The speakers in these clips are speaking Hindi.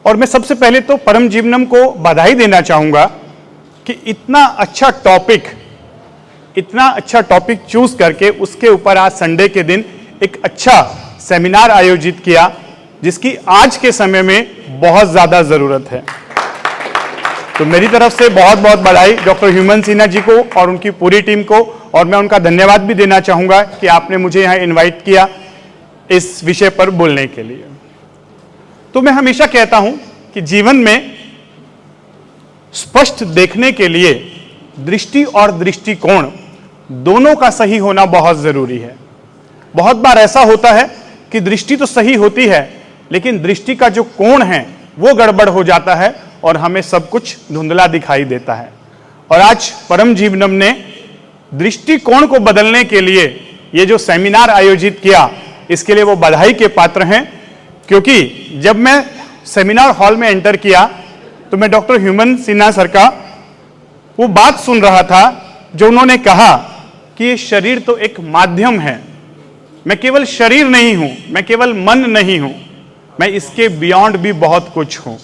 और मैं सबसे पहले तो परम जीवनम को बधाई देना चाहूंगा कि इतना अच्छा टॉपिक चूज करके उसके ऊपर आज संडे के दिन एक अच्छा सेमिनार आयोजित किया, जिसकी आज के समय में बहुत ज्यादा जरूरत है। तो मेरी तरफ से बहुत बहुत बधाई डॉक्टर ह्यूमन सिन्हा जी को और उनकी पूरी टीम को, और मैं उनका धन्यवाद भी देना चाहूंगा कि आपने मुझे यहां इनवाइट किया इस विषय पर बोलने के लिए। तो मैं हमेशा कहता हूं कि जीवन में स्पष्ट देखने के लिए दृष्टि और दृष्टिकोण दोनों का सही होना बहुत जरूरी है। बहुत बार ऐसा होता है कि दृष्टि तो सही होती है, लेकिन दृष्टि का जो कोण है वो गड़बड़ हो जाता है और हमें सब कुछ धुंधला दिखाई देता है। और आज परम जीवनम ने दृष्टिकोण को बदलने के लिए ये जो सेमिनार आयोजित किया, इसके लिए वो बधाई के पात्र हैं। क्योंकि जब मैं सेमिनार हॉल में एंटर किया तो मैं डॉक्टर ह्यूमन सिन्हा सर का वो बात सुन रहा था जो उन्होंने कहा कि ये शरीर तो एक माध्यम है, मैं केवल शरीर नहीं हूं, मैं केवल मन नहीं हूं, मैं इसके बियॉन्ड भी बहुत कुछ हूं।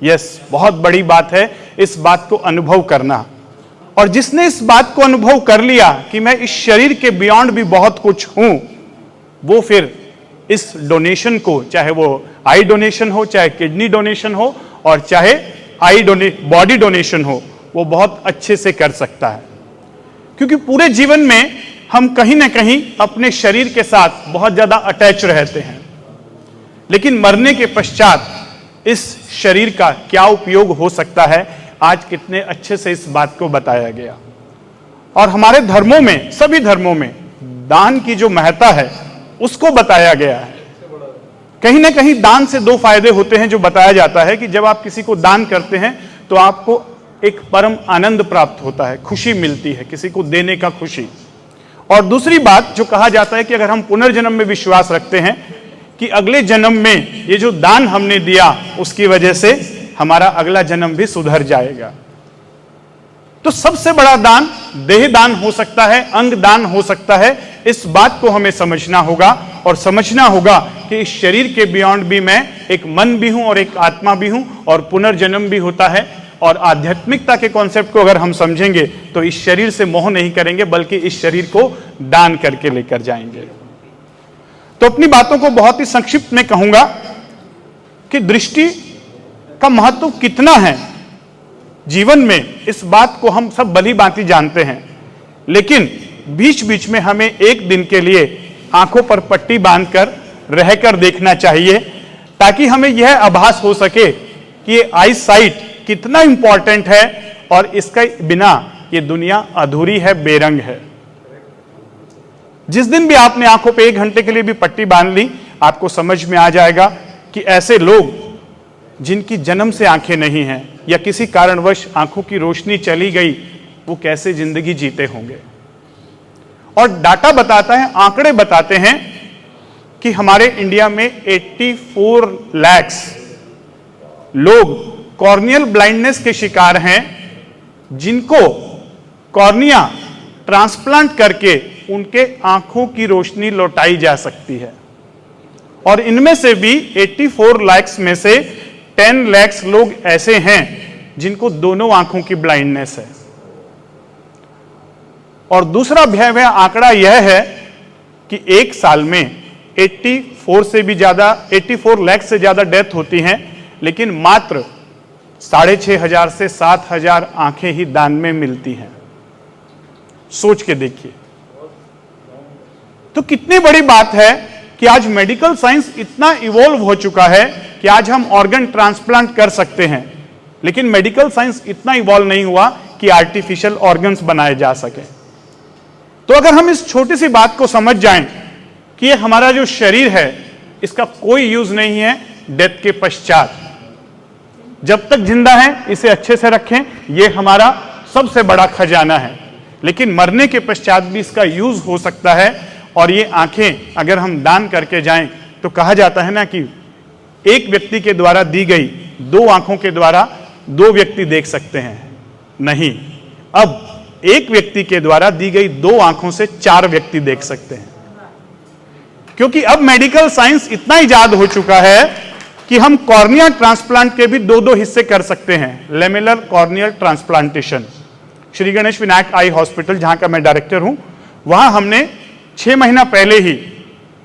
यस, बहुत बड़ी बात है इस बात को अनुभव करना। और जिसने इस बात को अनुभव कर लिया कि मैं इस शरीर के बियॉन्ड भी बहुत कुछ हूं, वो फिर इस डोनेशन को, चाहे वो आई डोनेशन हो, चाहे किडनी डोनेशन हो, और चाहे बॉडी डोनेशन हो, वो बहुत अच्छे से कर सकता है। क्योंकि पूरे जीवन में हम कहीं ना कहीं अपने शरीर के साथ बहुत ज्यादा अटैच रहते हैं, लेकिन मरने के पश्चात इस शरीर का क्या उपयोग हो सकता है, आज कितने अच्छे से इस बात को बताया गया। और हमारे धर्मों में, सभी धर्मों में दान की जो महत्ता है उसको बताया गया है। कहीं ना कहीं दान से दो फायदे होते हैं जो बताया जाता है कि जब आप किसी को दान करते हैं तो आपको एक परम आनंद प्राप्त होता है, खुशी मिलती है, किसी को देने का खुशी। और दूसरी बात जो कहा जाता है कि अगर हम पुनर्जन्म में विश्वास रखते हैं कि अगले जन्म में ये जो दान हमने दिया उसकी वजह से हमारा अगला जन्म भी सुधर जाएगा। तो सबसे बड़ा दान देह दान हो सकता है, अंग दान हो सकता है। इस बात को हमें समझना होगा और समझना होगा कि इस शरीर के बियॉन्ड भी मैं एक मन भी हूं और एक आत्मा भी हूं, और पुनर्जन्म भी होता है। और आध्यात्मिकता के कॉन्सेप्ट को अगर हम समझेंगे तो इस शरीर से मोह नहीं करेंगे, बल्कि इस शरीर को दान करके लेकर जाएंगे। तो अपनी बातों को बहुत ही संक्षिप्त में कहूंगा कि दृष्टि का महत्व कितना है जीवन में, इस बात को हम सब भली भांति जानते हैं। लेकिन बीच बीच में हमें एक दिन के लिए आंखों पर पट्टी बांधकर रहकर देखना चाहिए, ताकि हमें यह आभास हो सके कि ये आई साइट कितना इंपॉर्टेंट है और इसके बिना ये दुनिया अधूरी है, बेरंग है। जिस दिन भी आपने आंखों पे 1 घंटे के लिए भी पट्टी बांध ली, आपको समझ में आ जाएगा कि ऐसे लोग जिनकी जन्म से आंखें नहीं हैं या किसी कारणवश आंखों की रोशनी चली गई, वो कैसे जिंदगी जीते होंगे। और डाटा बताता है, आंकड़े बताते हैं कि हमारे इंडिया में 84 लाख लोग कॉर्नियल ब्लाइंडनेस के शिकार हैं, जिनको कॉर्निया ट्रांसप्लांट करके उनके आंखों की रोशनी लौटाई जा सकती है। और इनमें से भी 84 लाख में से 10 लाख लोग ऐसे हैं जिनको दोनों आंखों की ब्लाइंडनेस है। और दूसरा भयावह आंकड़ा यह है कि एक साल में 84 लाख से ज्यादा डेथ होती हैं, लेकिन मात्र 6,500 से 7,000 आंखें ही दान में मिलती हैं। सोच के देखिए, तो कितनी बड़ी बात है कि आज मेडिकल साइंस इतना इवॉल्व हो चुका है कि आज हम ऑर्गन ट्रांसप्लांट कर सकते हैं। लेकिन मेडिकल साइंस इतना इवॉल्व नहीं हुआ कि आर्टिफिशियल ऑर्गन्स बनाए जा सके। तो अगर हम इस छोटी सी बात को समझ जाएं कि ये हमारा जो शरीर है, इसका कोई यूज नहीं है डेथ के पश्चात। जब तक जिंदा है इसे अच्छे से रखें, ये हमारा सबसे बड़ा खजाना है। लेकिन मरने के पश्चात भी इसका यूज हो सकता है। और ये आंखें अगर हम दान करके जाएं तो कहा जाता है ना कि एक व्यक्ति के द्वारा दी गई 2 आंखों के द्वारा 2 व्यक्ति देख सकते हैं। नहीं, अब एक व्यक्ति के द्वारा दी गई 2 आंखों से 4 व्यक्ति देख सकते हैं। क्योंकि अब मेडिकल साइंस इतना इजाद हो चुका है कि हम कॉर्निया ट्रांसप्लांट के भी दो दो हिस्से कर सकते हैं, lamellar corneal transplantation. Shri Ganesh Vinayak eye hospital, जहां का मैं डायरेक्टर हूं, वहां हमने 6 महीना पहले ही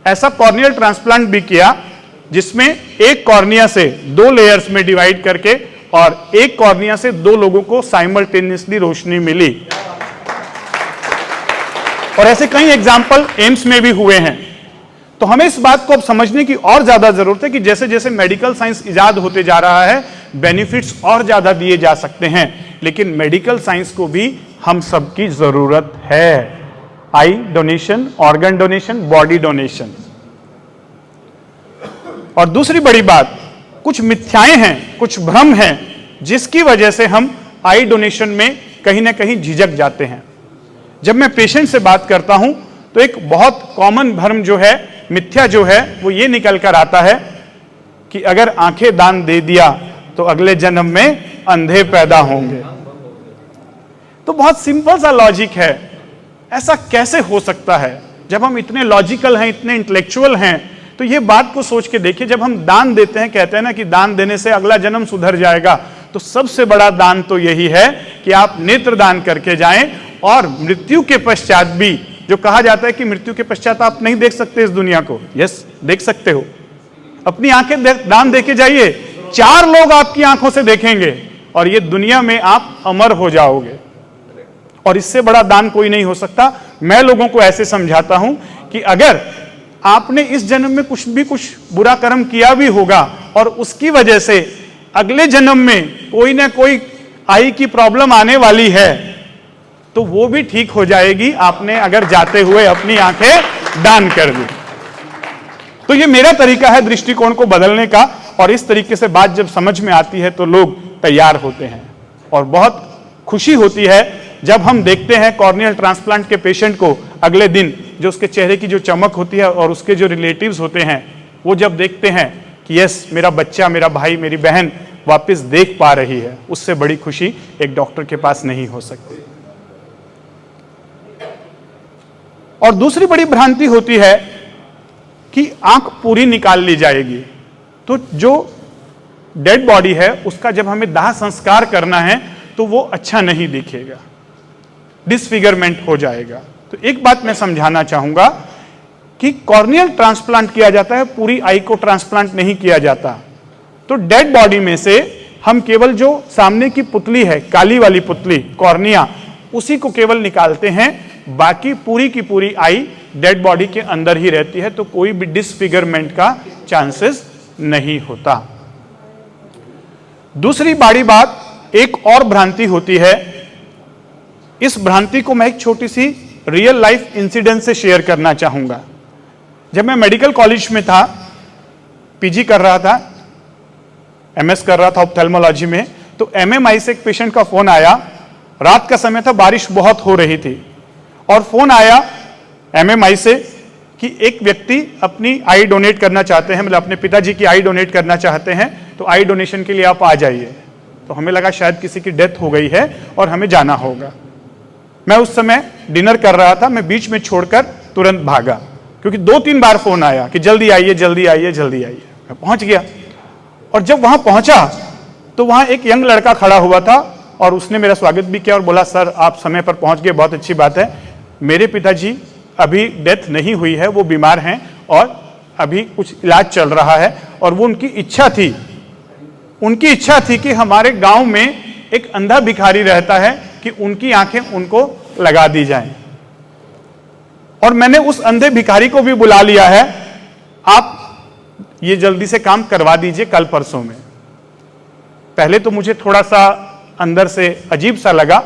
ऐसा कॉर्नियल ट्रांसप्लांट भी किया जिसमें एक कॉर्निया से 2 लेयर्स में डिवाइड करके और एक कॉर्निया से 2 लोगों को साइमल्टेनियसली रोशनी मिली। और ऐसे कई एग्जाम्पल एम्स में भी हुए हैं। तो हमें इस बात को अब समझने की और ज्यादा जरूरत है कि जैसे जैसे मेडिकल साइंस इजाद होते जा रहा है, बेनिफिट्स और ज्यादा दिए जा सकते हैं, लेकिन मेडिकल साइंस को भी हम सबकी जरूरत है। आई donation, organ donation, body donation. और दूसरी बड़ी बात, कुछ मिथ्याएं हैं, कुछ भ्रम हैं, जिसकी वजह से हम आई डोनेशन में कहीं ना कहीं झिझक जाते हैं। जब मैं पेशेंट से बात करता हूं तो एक बहुत कॉमन भ्रम जो है, मिथ्या जो है, वो ये निकल कर आता है कि अगर आंखें दान दे दिया तो अगले जन्म में अंधे पैदा होंगे। तो बहुत सिंपल सा लॉजिक है। ऐसा कैसे हो सकता है? जब हम इतने लॉजिकल हैं, इतने इंटेलेक्चुअल हैं, तो ये बात को सोच के देखिए। जब हम दान देते हैं, कहते हैं ना कि दान देने से अगला जन्म सुधर जाएगा, तो सबसे बड़ा दान तो यही है कि आप नेत्र दान करके जाएं और मृत्यु के पश्चात भी, जो कहा जाता है कि मृत्यु के पश्चात आप नहीं देख सकते इस दुनिया को, यस देख सकते हो। अपनी आंखें दान देके जाइए, 4 लोग आपकी आंखों से देखेंगे और ये दुनिया में आप अमर हो जाओगे। और इससे बड़ा दान कोई नहीं हो सकता। मैं लोगों को ऐसे समझाता हूं कि अगर आपने इस जन्म में कुछ बुरा कर्म किया भी होगा और उसकी वजह से अगले जन्म में कोई ना कोई आई की प्रॉब्लम आने वाली है, तो वो भी ठीक हो जाएगी, आपने अगर जाते हुए अपनी आंखें दान कर दी। तो ये मेरा तरीका है दृष्टिकोण को बदलने का, और इस तरीके से बात जब समझ में आती है तो लोग तैयार होते हैं। और बहुत खुशी होती है जब हम देखते हैं कॉर्नियल ट्रांसप्लांट के पेशेंट को अगले दिन, जो उसके चेहरे की जो चमक होती है और उसके जो रिलेटिव्स होते हैं, वो जब देखते हैं कि यस मेरा बच्चा, मेरा भाई, मेरी बहन वापस देख पा रही है, उससे बड़ी खुशी एक डॉक्टर के पास नहीं हो सकती। और दूसरी बड़ी भ्रांति होती है कि आंख पूरी निकाल ली जाएगी, तो जो डेड बॉडी है उसका जब हमें दाह संस्कार करना है तो वो अच्छा नहीं दिखेगा, डिसफिगरमेंट हो जाएगा। तो एक बात मैं समझाना चाहूंगा कि कॉर्नियल ट्रांसप्लांट किया जाता है, पूरी आई को ट्रांसप्लांट नहीं किया जाता। तो डेड बॉडी में से हम केवल जो सामने की पुतली है, काली वाली पुतली, कॉर्निया, उसी को केवल निकालते हैं, बाकी पूरी की पूरी आई डेड बॉडी के अंदर ही रहती है, तो कोई भी डिसफिगरमेंट का चांसेस नहीं होता। दूसरी बड़ी बात, एक और भ्रांति होती है। इस भ्रांति को मैं एक छोटी सी रियल लाइफ इंसिडेंट से शेयर करना चाहूंगा। जब मैं मेडिकल कॉलेज में था, पीजी कर रहा था, एमएस कर रहा था ऑप्थेल्मोलॉजी में, तो एमएमआई से एक पेशेंट का फोन आया। रात का समय था, बारिश बहुत हो रही थी, और फोन आया एमएमआई से कि एक व्यक्ति अपनी आई डोनेट करना चाहते हैं, मतलब अपने पिताजी की आई डोनेट करना चाहते हैं, तो आई डोनेशन के लिए आप आ जाइए। तो हमें लगा शायद किसी की डेथ हो गई है और हमें जाना होगा। मैं उस समय डिनर कर रहा था, मैं बीच में छोड़कर तुरंत भागा, क्योंकि 2-3 बार फोन आया कि जल्दी आइए, जल्दी आइए, जल्दी आइए। मैं पहुंच गया, और जब वहां पहुंचा तो वहां एक यंग लड़का खड़ा हुआ था और उसने मेरा स्वागत भी किया और बोला, सर आप समय पर पहुंच गए, बहुत अच्छी बात है। मेरे पिताजी अभी डेथ नहीं हुई है, वो बीमार हैं और अभी कुछ इलाज चल रहा है, और वो उनकी इच्छा थी कि हमारे गांव में एक अंधा भिखारी रहता है कि उनकी आंखें उनको लगा दी जाएं। और मैंने उस अंधे भिखारी को भी बुला लिया है, आप ये जल्दी से काम करवा दीजिए कल परसों में। पहले तो मुझे थोड़ा सा अंदर से अजीब सा लगा,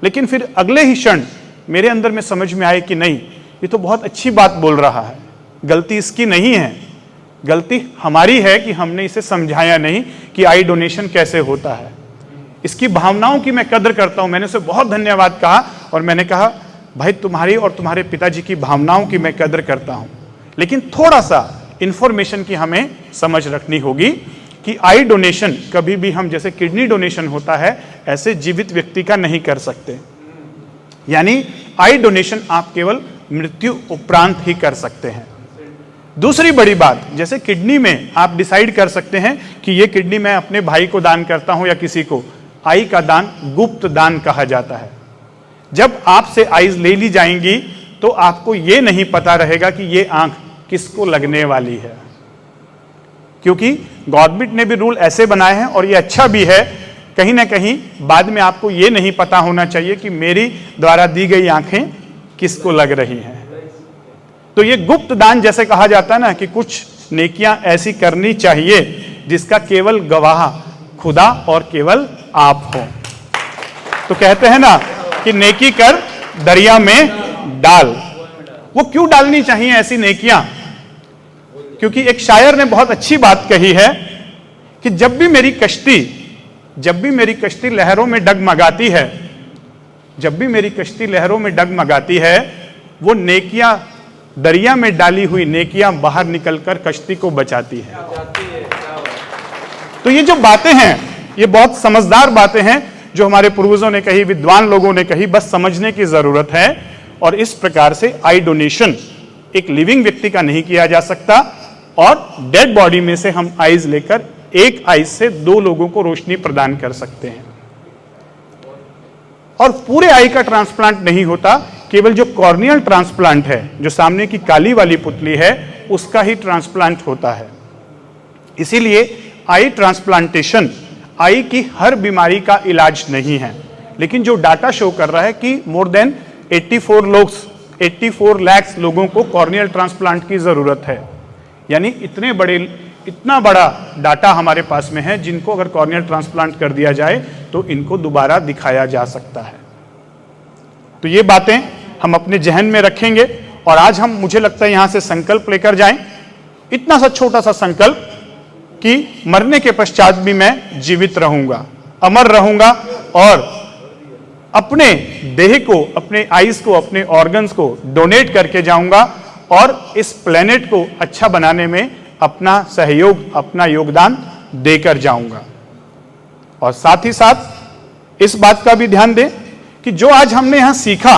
लेकिन फिर अगले ही क्षण मेरे अंदर में समझ में आए कि नहीं, ये तो बहुत अच्छी बात बोल रहा है, गलती इसकी नहीं है, गलती हमारी है कि हमने इसे समझाया नहीं कि आई डोनेशन कैसे होता है। इसकी भावनाओं की मैं कदर करता हूं। मैंने उसे बहुत धन्यवाद कहा और मैंने कहा, भाई तुम्हारी और तुम्हारे पिताजी की भावनाओं की मैं कदर करता हूं, लेकिन थोड़ा सा इंफॉर्मेशन की हमें समझ रखनी होगी कि आई डोनेशन कभी भी हम, जैसे किडनी डोनेशन होता है, ऐसे जीवित व्यक्ति का नहीं कर सकते। यानी आई डोनेशन आप केवल मृत्यु उपरांत ही कर सकते हैं। दूसरी बड़ी बात, जैसे किडनी में आप डिसाइड कर सकते हैं कि ये किडनी मैं अपने भाई को दान करता हूं या किसी को। आई का दान गुप्त दान कहा जाता है। जब आपसे आईज ले ली जाएंगी तो आपको ये नहीं पता रहेगा कि ये आंख किसको लगने वाली है, क्योंकि गवर्नमेंट ने भी रूल ऐसे बनाए हैं और ये अच्छा भी है। कहीं ना कहीं बाद में आपको ये नहीं पता होना चाहिए कि मेरी द्वारा दी गई आंखें किसको लग रही हैं। तो ये गुप्त दान जैसे कहा जाता है ना कि कुछ नेकियां ऐसी करनी चाहिए जिसका केवल गवाह खुदा और केवल आप हो। तो कहते हैं ना कि नेकी कर दरिया में डाल। वो क्यों डालनी चाहिए ऐसी नेकियां? क्योंकि एक शायर ने बहुत अच्छी बात कही है कि जब भी मेरी कश्ती लहरों में डगमगाती है, जब भी मेरी कश्ती लहरों में डगमगाती है, वो नेकियां दरिया में डाली हुई नेकियां बाहर निकलकर कश्ती को बचाती है। तो ये जो बातें हैं, ये बहुत समझदार बातें हैं जो हमारे पूर्वजों ने कही, विद्वान लोगों ने कही, बस समझने की जरूरत है। और इस प्रकार से आई डोनेशन एक लिविंग व्यक्ति का नहीं किया जा सकता, और डेड बॉडी में से हम आईज लेकर एक आईज से 2 लोगों को रोशनी प्रदान कर सकते हैं। और पूरे आई का ट्रांसप्लांट नहीं होता, केवल जो कॉर्नियल ट्रांसप्लांट है, जो सामने की काली वाली पुतली है, उसका ही ट्रांसप्लांट होता है। इसीलिए आई ट्रांसप्लांटेशन आई की हर बीमारी का इलाज नहीं है, लेकिन जो डाटा शो कर रहा है कि मोर देन 84 लाख लोगों को कॉर्नियल ट्रांसप्लांट की जरूरत है। यानी इतना बड़ा डाटा हमारे पास में है जिनको अगर कॉर्नियल ट्रांसप्लांट कर दिया जाए तो इनको दोबारा दिखाया जा सकता है। तो ये बातें हम अपने जहन में रखेंगे और आज हम, मुझे लगता है, यहां से संकल्प लेकर जाएं, इतना सा छोटा सा संकल्प कि मरने के पश्चात भी मैं जीवित रहूंगा, अमर रहूंगा और अपने देह को, अपने आईज को, अपने ऑर्गन्स को डोनेट करके जाऊंगा और इस प्लेनेट को अच्छा बनाने में अपना सहयोग, अपना योगदान देकर जाऊंगा। और साथ ही साथ इस बात का भी ध्यान दें कि जो आज हमने यहां सीखा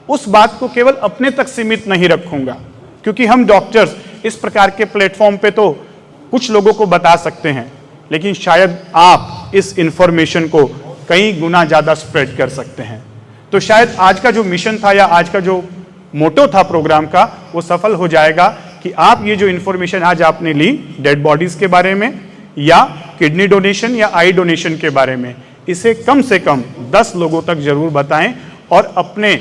उस बात को केवल अपने तक सीमित नहीं रखूंगा, क्योंकि हम डॉक्टर्स इस प्रकार के प्लेटफॉर्म पे तो कुछ लोगों को बता सकते हैं, लेकिन शायद आप इस इंफॉर्मेशन को कई गुना ज्यादा स्प्रेड कर सकते हैं। तो शायद आज का जो मिशन था या आज का जो मोटो था प्रोग्राम का, वो सफल हो जाएगा कि आप ये जो इंफॉर्मेशन आज आपने ली डेड बॉडीज के बारे में या किडनी डोनेशन या आई डोनेशन के बारे में, इसे कम से कम 10 लोगों तक जरूर बताएं और अपने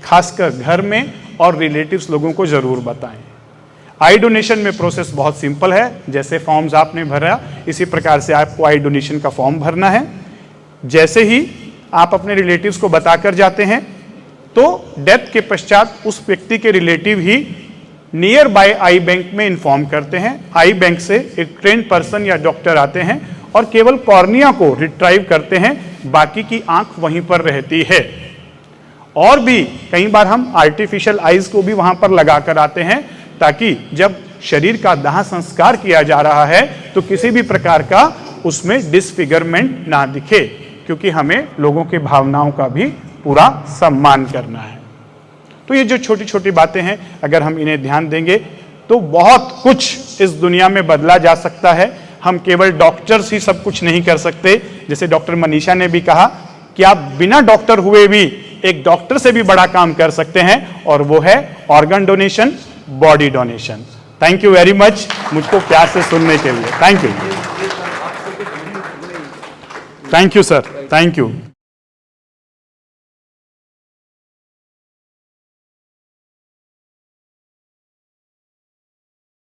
खासकर घर में और रिलेटिव्स लोगों को जरूर बताएं। आई डोनेशन में प्रोसेस बहुत सिंपल है, जैसे फॉर्म्स आपने भरा इसी प्रकार से आपको आई डोनेशन का फॉर्म भरना है। जैसे ही आप अपने रिलेटिव्स को बताकर जाते हैं तो डेथ के पश्चात उस व्यक्ति के relative he near by I bank में इन्फॉर्म करते हैं। आई बैंक से एक ट्रेन्ड पर्सन या डॉक्टर आते हैं और केवल कॉर्निया को रिट्राइव करते हैं, बाकी की आंख वहीं पर रहती है। और भी कई बार हम आर्टिफिशियल आईज को भी वहां पर लगाकर आते हैं, ताकि जब शरीर का दाह संस्कार किया जा रहा है तो किसी भी प्रकार का उसमें डिसफिगरमेंट ना दिखे, क्योंकि हमें लोगों की भावनाओं का भी पूरा सम्मान करना है। तो ये जो छोटी छोटी बातें हैं, अगर हम इन्हें ध्यान देंगे तो बहुत कुछ इस दुनिया में बदला जा सकता है। हम केवल डॉक्टर्स ही सब कुछ नहीं कर सकते। जैसे डॉक्टर मनीषा ने भी कहा कि आप बिना डॉक्टर हुए भी एक डॉक्टर से भी बड़ा काम कर सकते हैं, और वो है organ donation, body donation. Thank you very much मुझको प्यार से सुनने के लिए। Thank you sir, thank you.